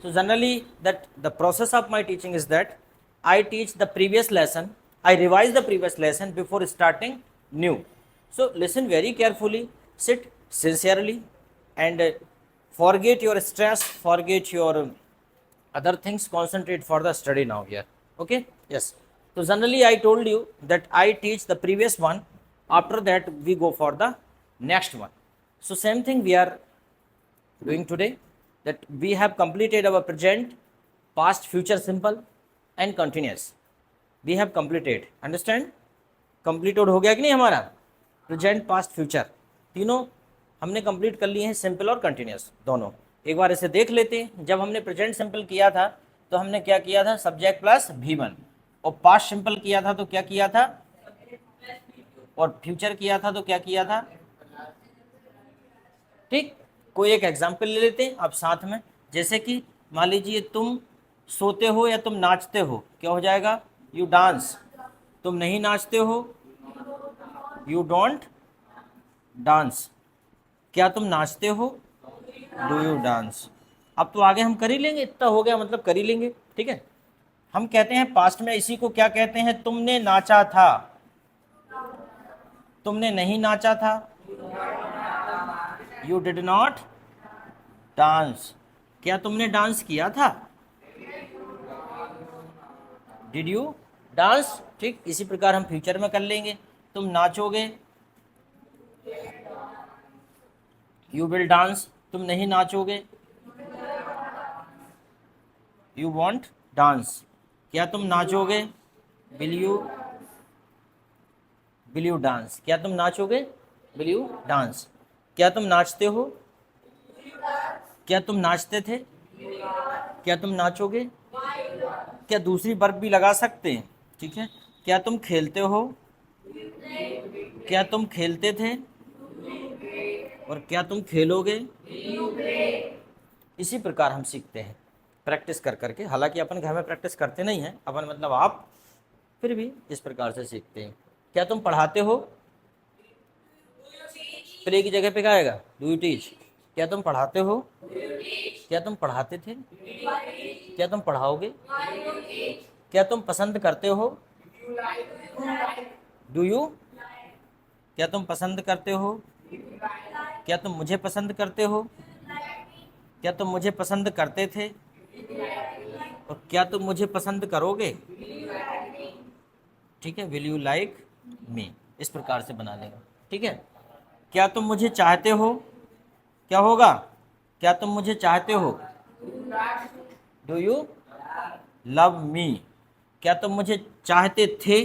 So generally that the process of my teaching is that I teach the previous lesson, I revise the previous lesson before starting new. So listen very carefully, sit sincerely, and forget your stress, forget your other things, concentrate for the study now here. Okay, yes. So generally I told you that I teach the previous one, after that we go for the next one. So same thing we are doing today, that we have completed our present, past, future simple and continuous. We have completed, understand? completed हो गया कि नहीं हमारा? Present, past, future तीनों हमने complete कर लिए हैं, सिंपल और कंटिन्यूस दोनों. एक बार इसे देख लेते हैं. जब हमने प्रेजेंट सिंपल किया था तो हमने क्या किया था? Subject plus V1. और पास्ट सिंपल किया था तो क्या किया था? और फ्यूचर किया था तो क्या किया था? ठीक. कोई एक एग्जाम्पल ले लेते हैं अब साथ में. जैसे कि मान लीजिए तुम सोते हो या तुम नाचते हो, क्या हो जाएगा? You dance. तुम नहीं नाचते हो, यू डोंट डांस. क्या तुम नाचते हो? Do you dance. अब तो आगे हम कर ही लेंगे, इतना हो गया मतलब कर ही लेंगे. ठीक है. हम कहते हैं पास्ट में इसी को क्या कहते हैं? तुमने नाचा था. तुमने नहीं नाचा था, यू डिड नॉट डांस. क्या तुमने डांस किया था? Did you dance. ठीक. इसी प्रकार हम फ्यूचर में कर लेंगे. तुम नाचोगे, यू विल डांस. तुम नहीं नाचोगे, यू वॉन्ट डांस. क्या तुम नाचोगे? Will you dance. क्या तुम नाचोगे? Will you dance. क्या तुम नाचते हो? क्या तुम नाचते थे? क्या तुम नाचोगे? क्या दूसरी वर्ब भी लगा सकते हैं. ठीक है. क्या तुम खेलते हो? क्या तुम खेलते थे? और क्या तुम खेलोगे? इसी प्रकार हम सीखते हैं प्रैक्टिस कर करके. हालांकि अपन घर में प्रैक्टिस करते नहीं हैं अपन, मतलब आप, फिर भी इस प्रकार से सीखते हैं. क्या तुम पढ़ाते हो? प्ले की जगह पे क्या आएगा? Do you teach. क्या तुम पढ़ाते हो? क्या तुम पढ़ाते थे? क्या तुम पढ़ाओगे? क्या तुम पसंद करते हो? Do you. क्या तुम पसंद करते हो? क्या तुम मुझे पसंद करते हो? क्या तुम मुझे पसंद करते थे? और क्या तुम मुझे पसंद करोगे? ठीक है. Will you like me. इस प्रकार से बना लेंगे. ठीक है. क्या तुम मुझे चाहते हो? क्या होगा? क्या तुम मुझे चाहते हो? Do you love me. क्या तुम मुझे चाहते थे?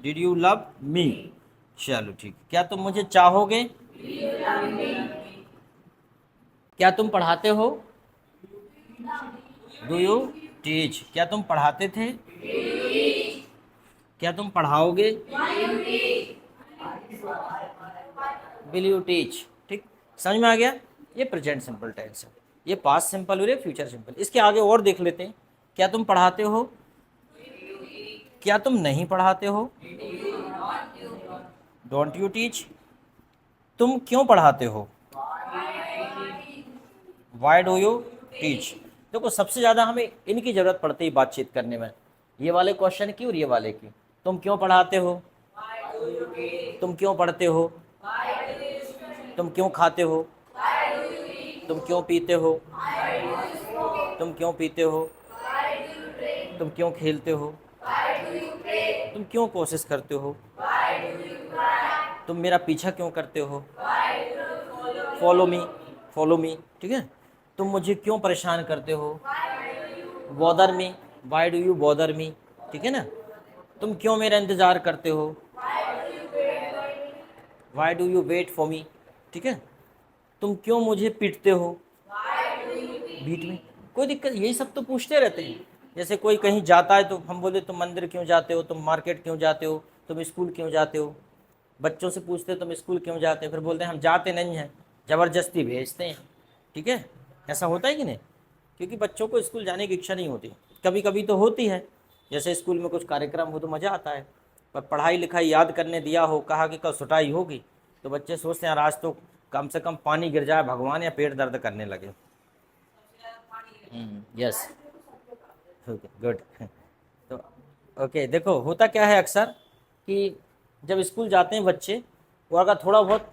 Did you love me. चलो ठीक. क्या तुम मुझे चाहोगे? क्या तुम पढ़ाते हो? Do you teach. क्या तुम पढ़ाते थे? क्या तुम पढ़ाओगे? Will you teach. ठीक. समझ में आ गया. ये प्रेजेंट सिंपल टेंस है, ये पास्ट सिंपल और ये फ्यूचर सिंपल. इसके आगे और देख लेते हैं. क्या तुम पढ़ाते हो? क्या तुम नहीं पढ़ाते हो? Don't you teach. तुम क्यों पढ़ाते हो? Why do you teach. देखो सबसे ज़्यादा हमें इनकी ज़रूरत पड़ती है बातचीत करने में. ये वाले क्वेश्चन की और ये वाले की. तुम क्यों पढ़ाते हो? तुम क्यों पढ़ते हो? तुम क्यों खाते हो? तुम क्यों पीते हो? तुम क्यों पीते हो? तुम क्यों खेलते हो? तुम क्यों कोशिश करते हो? तुम मेरा पीछा क्यों करते हो? Follow me. Follow me. ठीक है. तुम मुझे क्यों परेशान करते हो? Bother me. Why do you bother me. ठीक है ना. तुम क्यों मेरा इंतज़ार करते हो? Why do you wait for me. ठीक है. तुम क्यों मुझे पीटते हो? बीट में. कोई दिक्कत, यही सब तो पूछते रहते हैं. जैसे कोई कहीं जाता है तो हम बोले तुम मंदिर क्यों जाते हो? तुम मार्केट क्यों जाते हो? तुम स्कूल क्यों जाते हो? बच्चों से पूछते तुम स्कूल क्यों जाते हो? फिर बोलते हैं हम जाते नहीं हैं, ज़बरदस्ती भेजते हैं. ठीक है. ऐसा होता है कि नहीं? क्योंकि बच्चों को स्कूल जाने की इच्छा नहीं होती. कभी कभी तो होती है, जैसे स्कूल में कुछ कार्यक्रम हो तो मज़ा आता है. पर पढ़ाई लिखाई याद करने दिया हो, कहा कि कल सुटाई होगी, तो बच्चे सोचते हैं यार आज तो कम से कम पानी गिर जाए भगवान, या पेट दर्द करने लगे. Yes, okay good. तो ओके, देखो होता क्या है अक्सर कि जब स्कूल जाते हैं बच्चे, और अगर थोड़ा बहुत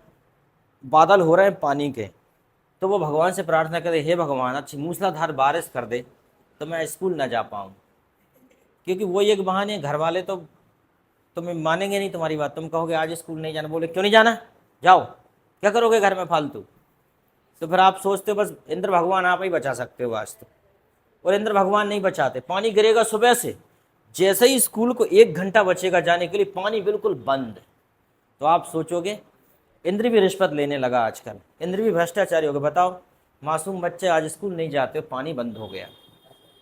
बादल हो रहे हैं पानी के, तो वो भगवान से प्रार्थना करे, हे भगवान अच्छी मूसलाधार बारिश कर दे तो मैं स्कूल ना जा पाऊँ। क्योंकि वो एक बहाने, घर वाले तो तुम्हें मानेंगे नहीं तुम्हारी बात, तुम कहोगे आज स्कूल नहीं जाना, बोले क्यों नहीं जाना, जाओ, क्या करोगे घर में फालतू। तो फिर आप सोचते हो बस इंद्र भगवान आप ही बचा सकते हो आज तो, और इंद्र भगवान नहीं बचाते। पानी गिरेगा सुबह से, जैसे ही स्कूल को 1 घंटा बचेगा जाने के लिए, पानी बिल्कुल बंद। तो आप सोचोगे इंद्र भी रिश्वत लेने लगा आजकल, इंद्र भी भ्रष्टाचारी हो गए। बताओ, मासूम बच्चे आज स्कूल नहीं जाते, पानी बंद हो गया,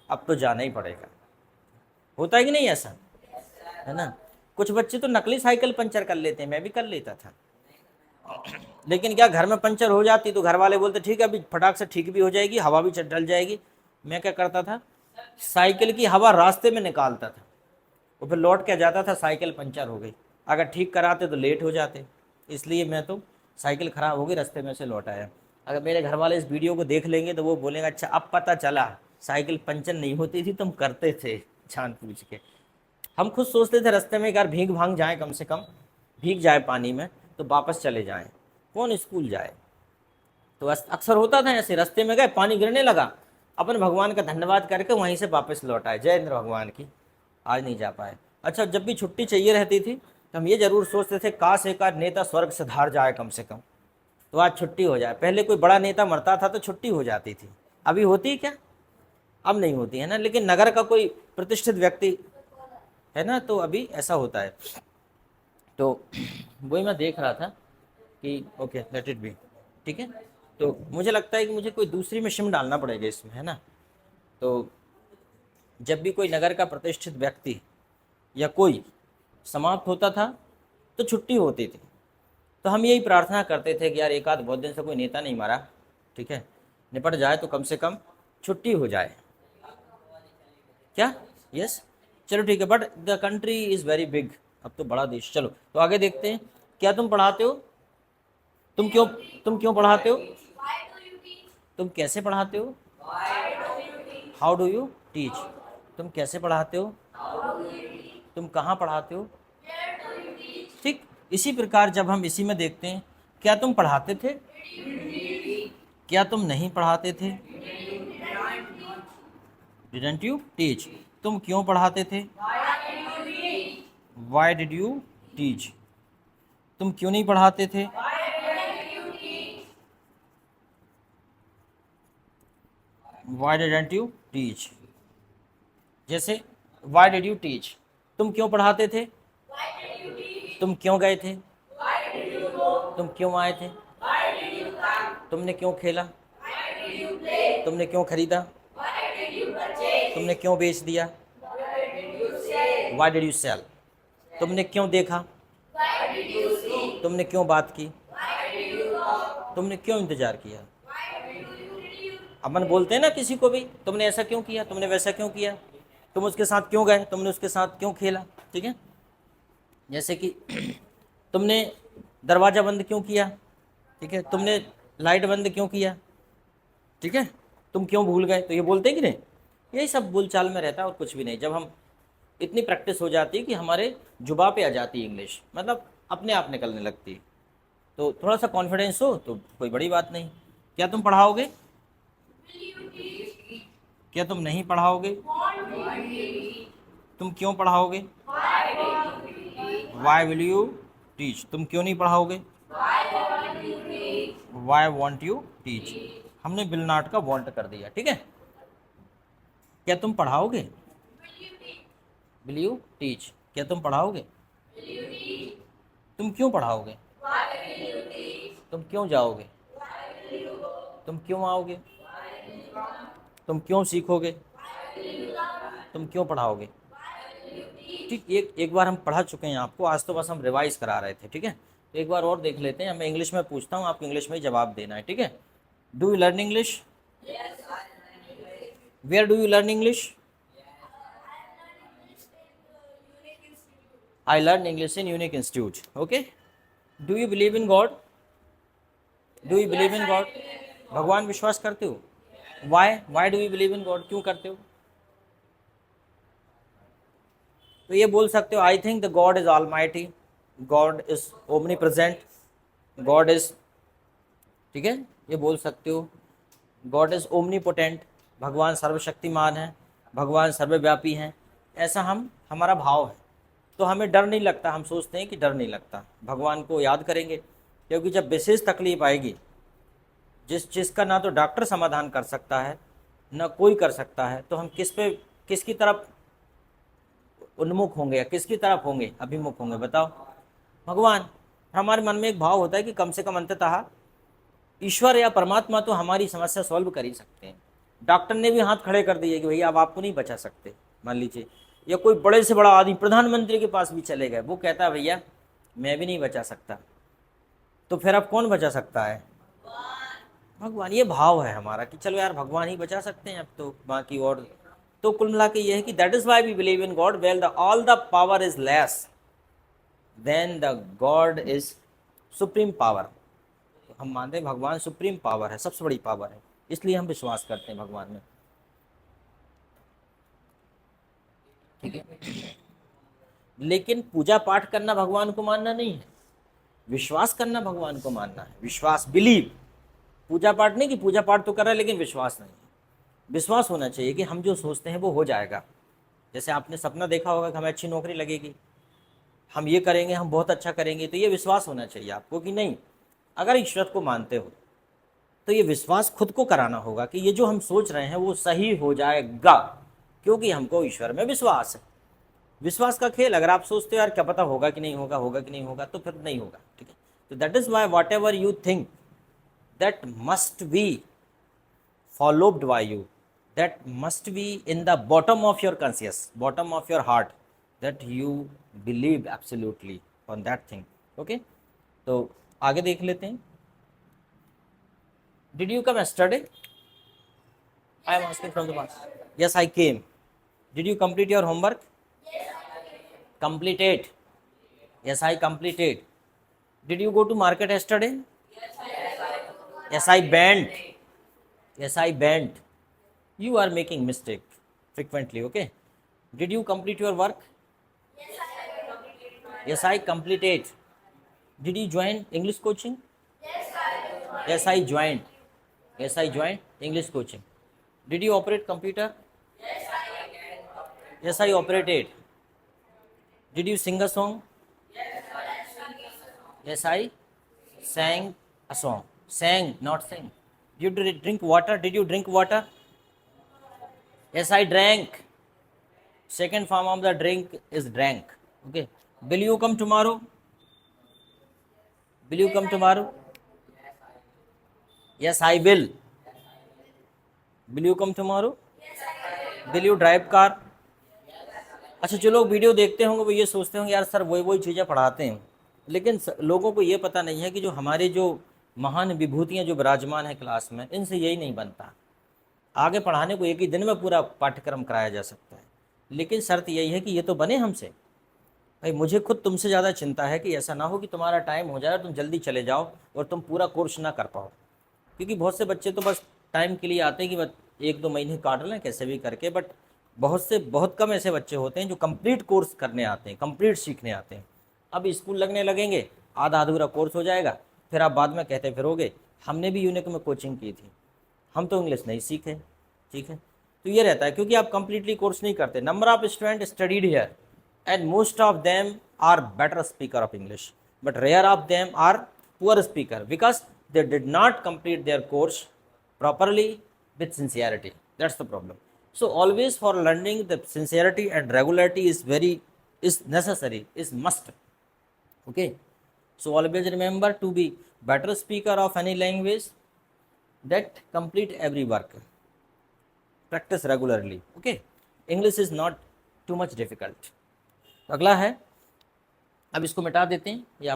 अब तो जाना ही पड़ेगा। होता है कि नहीं ऐसा, है ना। कुछ बच्चे तो नकली साइकिल पंचर कर लेते हैं, मैं भी कर लेता था। लेकिन क्या, घर में पंचर हो जाती तो घर वाले बोलते ठीक है अभी फटाक से ठीक भी हो जाएगी, हवा भी डल जाएगी। मैं क्या करता था, साइकिल की हवा रास्ते में निकालता था, और फिर लौट के जाता था, साइकिल पंचर हो गई। अगर ठीक कराते तो लेट हो जाते, इसलिए मैं तो साइकिल खराब हो गई रास्ते में से लौट आया। अगर मेरे घर वाले इस वीडियो को देख लेंगे तो वो बोलेंगे अच्छा अब पता चला साइकिल पंचर नहीं होती थी, तुम करते थे जान पूछ के। हम खुद सोचते थे रास्ते में एक बार भीग भाग जाए, कम से कम भीग जाए पानी में तो वापस चले जाएं, कौन स्कूल जाए। तो अक्सर होता था ऐसे, रास्ते में गए पानी गिरने लगा, अपन भगवान का धन्यवाद करके वहीं से वापस लौट आए, जय इंद्र भगवान की, आज नहीं जा पाए। अच्छा, जब भी छुट्टी चाहिए रहती थी तो हम ये जरूर सोचते थे काश एक आध नेता स्वर्ग से धार जाए कम से कम, तो आज छुट्टी हो जाए। पहले कोई बड़ा नेता मरता था तो छुट्टी हो जाती थी, अभी होती है क्या, अब नहीं होती है ना। लेकिन नगर का कोई प्रतिष्ठित व्यक्ति है ना, तो अभी ऐसा होता है। तो वही मैं देख रहा था कि ओके लेट इट बी, ठीक है। तो मुझे लगता है कि मुझे कोई दूसरी में सिम डालना पड़ेगा इसमें, है ना। तो जब भी कोई नगर का प्रतिष्ठित व्यक्ति या कोई समाप्त होता था तो छुट्टी होती थी, तो हम यही प्रार्थना करते थे कि यार एक आध बहुत दिन से कोई नेता नहीं मरा, ठीक है, निपट जाए तो कम से कम छुट्टी हो जाए। क्या, यस, चलो ठीक है, but the country is very big, अब तो बड़ा देश। चलो तो आगे देखते हैं, क्या तुम पढ़ाते हो, तुम क्यों, तुम क्यों पढ़ाते हो, तुम कैसे पढ़ाते हो, हाउ डू यू टीच, तुम कैसे पढ़ाते हो, तुम कहाँ पढ़ाते हो, ठीक। इसी प्रकार जब हम इसी में देखते हैं, क्या तुम पढ़ाते थे, क्या तुम नहीं पढ़ाते थे, डिडंट यू टीच, तुम क्यों पढ़ाते थे, वाई डिड यू टीच, तुम क्यों नहीं पढ़ाते थे, वाई डिडंट यू टीच। जैसे वाई डिड यू टीच, तुम क्यों पढ़ाते थे, तुम क्यों गए थे, तुम क्यों आए थे, तुमने क्यों खेला, तुमने क्यों खरीदा, तुमने क्यों बेच दिया, वाई डिड यू सेल, तुमने क्यों देखा, तुमने क्यों बात की, तुमने क्यों इंतजार किया। अपन बोलते हैं ना किसी को भी, तुमने ऐसा क्यों किया, तुमने वैसा क्यों किया, तुम उसके साथ क्यों गए, तुमने उसके साथ क्यों खेला, ठीक है। जैसे कि तुमने दरवाज़ा बंद क्यों किया, ठीक है, तुमने लाइट बंद क्यों किया, ठीक है, तुम क्यों भूल गए, तो ये बोलते हैं कि नहीं। यही सब बोलचाल में रहता है और कुछ भी नहीं। जब हम इतनी प्रैक्टिस हो जाती है कि हमारे जुबा पे आ जाती है इंग्लिश, मतलब अपने आप निकलने लगती है। तो थोड़ा सा कॉन्फिडेंस हो तो कोई बड़ी बात नहीं। क्या तुम पढ़ाओगे, क्या तुम नहीं पढ़ाओगे, तुम क्यों पढ़ाओगे, वाई विल यू टीच, तुम क्यों नहीं पढ़ाओगे, वाई वॉन्ट यू टीच। हमने विल नॉट का वॉन्ट कर दिया, ठीक है। क्या तुम पढ़ाओगे, विल यू टीच, क्या तुम पढ़ाओगे, तुम क्यों पढ़ाओगे, तुम क्यों जाओगे, तुम क्यों आओगे, तुम क्यों सीखोगे, तुम क्यों पढ़ाओगे, ठीक। एक बार हम पढ़ा चुके हैं आपको, आज तो बस हम रिवाइज करा रहे थे, ठीक है। तो एक बार और देख लेते हैं, मैं इंग्लिश में पूछता हूँ, आपको इंग्लिश में ही जवाब देना है, ठीक है। Do you learn English, where do you learn English, I learn English in unique institute, okay. Do you believe in God, do you believe in God, भगवान विश्वास करते हो, why do you believe in God, क्यों करते हो? तो ये बोल सकते हो I think the God is almighty, God is omnipresent, God is, ठीक है, ये बोल सकते हो गॉड इज ओमनीपोटेंट, भगवान सर्वशक्तिमान है, भगवान सर्वव्यापी हैं, ऐसा हमारा भाव है। तो हमें डर नहीं लगता, हम सोचते हैं कि डर नहीं लगता, भगवान को याद करेंगे, क्योंकि जब विशेष तकलीफ आएगी, जिस चीज़ का ना तो डॉक्टर समाधान कर सकता है ना कोई कर सकता है, तो हम किसकी तरफ उन्मुख होंगे या किसकी तरफ होंगे, अभिमुख होंगे, बताओ? भगवान। हमारे मन में एक भाव होता है कि कम से कम अंततः ईश्वर या परमात्मा तो हमारी समस्या सॉल्व कर ही सकते हैं। डॉक्टर ने भी हाथ खड़े कर दिए कि भैया अब आपको नहीं बचा सकते, मान लीजिए, या कोई बड़े से बड़ा आदमी प्रधानमंत्री के पास भी चले गए, वो कहता है भैया मैं भी नहीं बचा सकता, तो फिर अब कौन बचा सकता है? भगवान। ये भाव है हमारा कि चलो यार भगवान ही बचा सकते हैं अब तो, बाकी और तो कुल मिला के ये है कि that is why we believe in God, well the all the power is less than the God is supreme power. हम मानते हैं भगवान सुप्रीम पावर है, सबसे बड़ी पावर है, इसलिए हम विश्वास करते हैं भगवान में, ठीक है। लेकिन पूजा पाठ करना भगवान को मानना नहीं है, विश्वास करना भगवान को मानना है, विश्वास, बिलीव। पूजा पाठ नहीं कि पूजा पाठ तो कर रहा है लेकिन विश्वास नहीं है। विश्वास होना चाहिए कि हम जो सोचते हैं वो हो जाएगा। जैसे आपने सपना देखा होगा कि हमें अच्छी नौकरी लगेगी, हम ये करेंगे, हम बहुत अच्छा करेंगे, तो ये विश्वास होना चाहिए आपको कि नहीं, अगर ईश्वर को मानते हो तो ये विश्वास खुद को कराना होगा कि ये जो हम सोच रहे हैं वो सही हो जाएगा, क्योंकि हमको ईश्वर में विश्वास है। विश्वास का खेल, अगर आप सोचते हो यार क्या पता होगा कि नहीं होगा, होगा कि नहीं होगा, तो फिर नहीं होगा, ठीक है। तो that is why whatever you think that must be followed by you, that must be in the bottom of your conscious, bottom of your heart, that you believe absolutely on that thing, okay. तो आगे देख लेते हैं। Did you come yesterday? I am asking from the past. Yes, I came. Did you complete your homework? Completed. Yes, I completed. Did you go to market yesterday? Yes, I bent. Yes, I bent. You are making mistake frequently, okay? Did you complete your work? Yes, I completed. Did you join English coaching? Yes, I joined. Yes, I joined English coaching. Did you operate computer? Yes, I operated. Did you sing a song? Yes, I sang a song. Sang, not sing. Did you drink water? Did you drink water? Yes, I drank. Second form of the drink is drank. Okay. Will you come tomorrow? Will you come tomorrow? Yes, I will. Will you come tomorrow? Will you drive car? अच्छा, जो लोग video देखते होंगे वो ये सोचते होंगे यार सर वही चीज़ें पढ़ाते हैं, लेकिन लोगों को ये पता नहीं है कि जो हमारे जो महान विभूतियाँ जो विराजमान है क्लास में, इनसे यही नहीं बनता। आगे पढ़ाने को एक ही दिन में पूरा पाठ्यक्रम कराया जा सकता है, लेकिन शर्त यही है कि ये तो बने हमसे। भाई मुझे खुद तुमसे ज़्यादा चिंता है कि ऐसा ना हो कि तुम्हारा टाइम हो जाए, तुम जल्दी चले जाओ और तुम पूरा कोर्स ना कर पाओ, क्योंकि बहुत से बच्चे तो बस टाइम के लिए आते हैं कि बस 1-2 महीने काट लें कैसे भी करके, बट बहुत कम ऐसे बच्चे होते हैं जो कंप्लीट कोर्स करने आते हैं, कंप्लीट सीखने आते हैं। अब स्कूल लगने लगेंगे, आधा अधूरा कोर्स हो जाएगा, फिर आप बाद में कहते फिरोगे हमने भी यूनिक में कोचिंग की थी, हम तो इंग्लिश नहीं सीखे, ठीक है। तो ये रहता है क्योंकि आप कंप्लीटली कोर्स नहीं करते। Number of student studied here and most of them are better speaker of English, but rare of them are poor speaker because they did not complete their course properly with sincerity. That's the problem. So always for learning, the sincerity and regularity is necessary, is must, okay. So always remember to be better speaker of any language, that complete every work, practice regularly, okay. English is not too much difficult. अगला है, अब इसको मिटा देते हैं या